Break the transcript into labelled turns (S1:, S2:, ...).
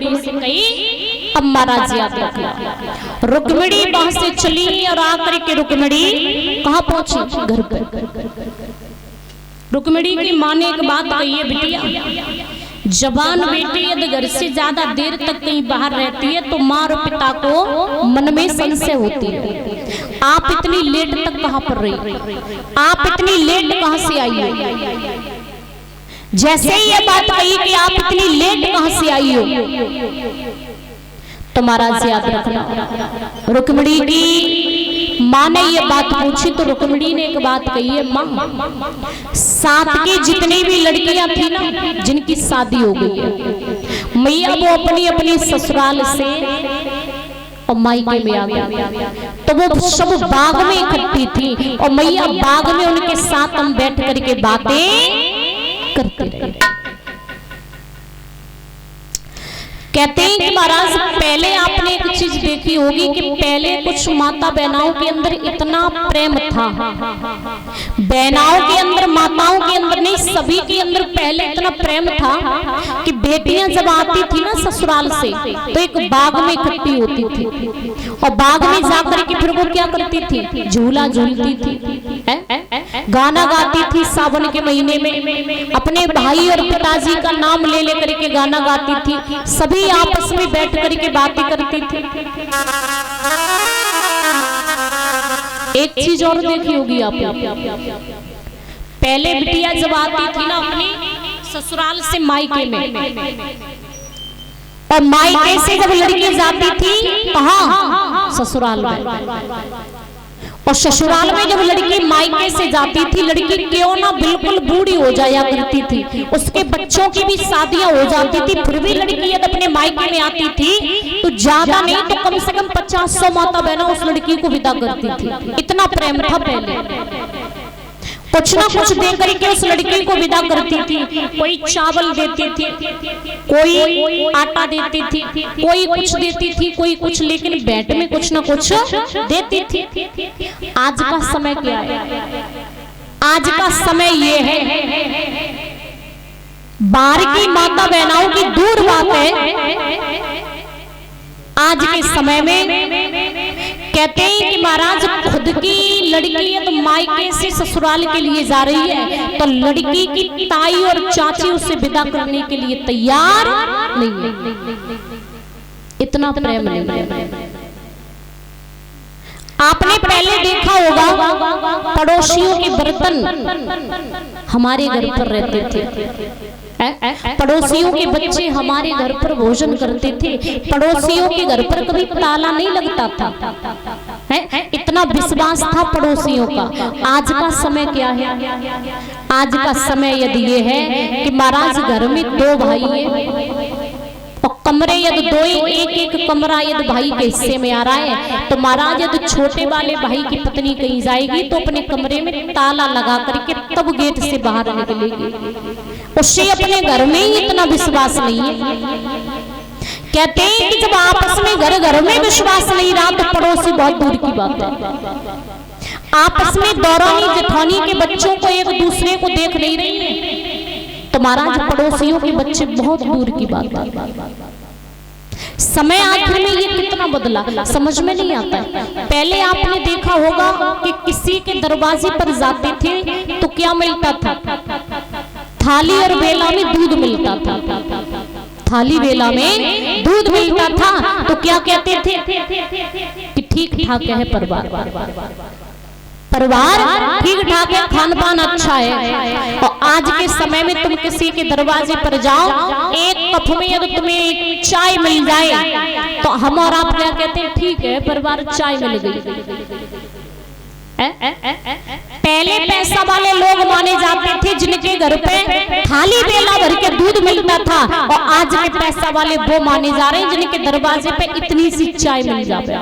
S1: रुक्मिणी से कही, अब महाराज याद रखना। रुक्मिणी वहां से चली और आकर के रुक्मिणी कहाँ पहुंची? घर पर। रुक्मिणी की माँ ने एक बात कही है, बिटिया जवान बेटी यदि घर से ज्यादा देर तक कहीं बाहर रहती है तो माँ और पिता को मन में संशय होती है। आप इतनी लेट तक कहाँ पर रही? आप इतनी लेट कहाँ से आई हो? जैसे ही ये बात कही कि आप इतनी लेट कहाँ से आई हो, तो महाराज याद रखना रुक्मिणी की माँ ने ये बात पूछी तो रुक्मिणी ने एक बात कही है, माँ साथ की जितनी भी लड़कियां थी ना जिनकी शादी हो गई है, मैया वो अपनी अपनी ससुराल से और मायके में आ गई, तो वो सब बाग में इकट्ठी थी और मैया बाग में उनके साथ हम बैठ करके बातें करते रहे। कहते हैं कि महाराज पहले आपने एक चीज देखी होगी कि पहले कुछ माता बहनाओं के अंदर इतना प्रेम था, बहनाओं के अंदर माताओं के अंदर नहीं सभी के अंदर पहले इतना प्रेम था कि बेटियां जब आती थी ना ससुराल से तो एक बाग में इकट्ठी होती थी और बाग में जाकर के फिर वो क्या करती थी? झूला झूलती थी, गाना गाती थी, सावन के महीने में अपने भाई और पिताजी का नाम ले लेकर के गाना गाती थी, सभी आपस में बैठ करके बातें करती थी। एक चीज और देखी होगी आप, पहले बिटिया जब आती थी ना अपनी ससुराल से मायके में, और मायके से जब लड़की जाती थी कहाँ? ससुराल में। और ससुराल में जब लड़की मायके से जाती थी, लड़की क्यों ना बिल्कुल बूढ़ी हो जाया करती थी, उसके बच्चों की भी शादियां हो जाती थी, फिर भी लड़की यदि अपने मायके में आती थी तो ज्यादा नहीं तो कम से कम 50-100 माता बहनों उस लड़की को विदा करती थी। इतना प्रेम था पहले। कुछ ना कुछ दे करके उस लड़की को विदा करती थी, कोई चावल देती थी, कोई आटा देती थी, कोई कुछ देती थी, कोई कुछ, लेकिन बैठ में कुछ ना कुछ देती थी। आज का समय क्या है? आज का समय ये है, बाहर की माता बहनाओं की दूर बात है, आज के समय में कहते हैं कि महाराज खुद की लड़की है तो मायके से ससुराल के लिए जा rही है तो लड़की की ताई और चाची उसे विदा करने के लिए तैयार नहीं है। इतना प्रेम नहीं है। आपने पहले देखा होगा पड़ोसियों के बर्तन हमारे घर पर रहते थे, पड़ोसियों के बच्चे हमारे घर पर भोजन करते थे, पड़ोसियों के घर पर कभी ताला नहीं लगता था, इतना विश्वास था पड़ोसियों का। आज का समय क्या है? आज का समय यदि ये है कि महाराज घर में 2 भाई है और कमरे यदि 2 ही, एक कमरा यदि भाई के हिस्से में आ रहा है तो महाराज यदि छोटे वाले भाई की पत्नी कहीं जाएगी तो अपने कमरे में ताला लगा करके तब गेट से बाहर निकलेगी, उससे अपने घर में ही इतना विश्वास नहीं है। कहते हैं कि जब आपस में घर में विश्वास नहीं रहा तो पड़ोसी बहुत दूर की बात है। आपस में दौरानी जेठानी के बच्चों को एक दूसरे को देख नहीं रही है तो महाराज पड़ोसियों के बच्चे बहुत दूर की बात है। समय आखिर में ये कितना बदला समझ में नहीं आता है। पहले आपने देखा होगा कि किसी के दरवाजे पर जाते थे तो क्या मिलता था? थाली और बेला में दूध मिलता था, थाली बेला में दूध मिलता था तो क्या कहते थे कि ठीक ठाक है परिवार, परिवार ठीक ठाक है, खान पान अच्छा है। और आज के समय में तुम किसी के दरवाजे पर जाओ, एक कप में यदि तुम्हें चाय मिल जाए तो हम और आप क्या कहते हैं? ठीक है परिवार, चाय मिल गई। पहले पैसा वाले लोग माने जाते थे जिनके घर पे थाली बेला भर के दूध मिलता था, और आज के पैसा वाले वो माने जा रहे हैं जिनके दरवाजे पे इतनी सी चाय मिल जाती है।